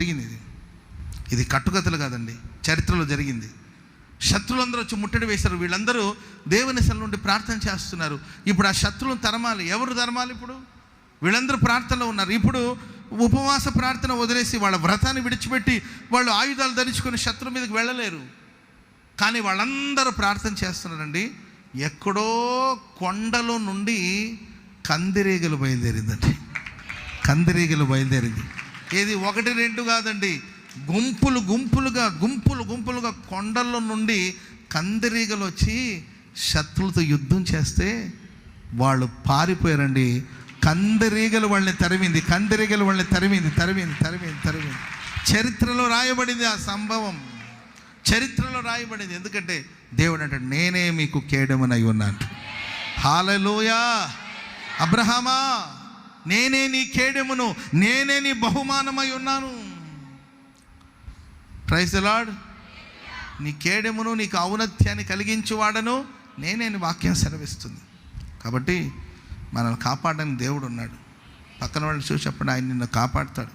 జరిగింది. ఇది కట్టుకథలు కాదండి, చరిత్రలో జరిగింది. శత్రులందరూ వచ్చి ముట్టడి వేశారు. వీళ్ళందరూ దేవుని సన్నిధిలో నుండి ప్రార్థన చేస్తున్నారు. ఇప్పుడు ఆ శత్రువులను తరమాలి. ఎవరు తరమాలి? ఇప్పుడు వీళ్ళందరూ ప్రార్థనలో ఉన్నారు. ఇప్పుడు ఉపవాస ప్రార్థన వదిలేసి వాళ్ళ వ్రతాన్ని విడిచిపెట్టి వాళ్ళు ఆయుధాలు ధరించుకొని శత్రువు మీదకి వెళ్ళలేరు. కానీ వాళ్ళందరూ ప్రార్థన చేస్తున్నారండి. ఎక్కడో కొండలో నుండి కందిరీగలు బయలుదేరిందండి. కందిరీగలు బయలుదేరింది. ఏది 1, 2 కాదండి, గుంపులుగా కొండల్లో నుండి కందిరీగలు వచ్చి శత్రులతో యుద్ధం చేస్తే వాళ్ళు పారిపోయారండి. కందిరీగలు వాళ్ళని తరిమింది. చరిత్రలో రాయబడింది ఆ సంభవం, చరిత్రలో రాయబడింది. ఎందుకంటే దేవుడు అంటాడు, నేనే మీకు కేడెమునై ఉన్నాను. హల్లెలూయా. అబ్రహామా, నేనే నీ కేడెమును, నేనే నీ బహుమానమై ఉన్నాను. Praise the Lord. నీ కేడెమును, నీకు ఔన్నత్యాన్ని కలిగించువాడను నేనే నీ వాక్యం సెలవిస్తుంది. కాబట్టి మనల్ని కాపాడని దేవుడు ఉన్నాడు. పక్కన వాళ్ళని చూసి చెప్పండి, ఆయన నిన్ను కాపాడుతాడు.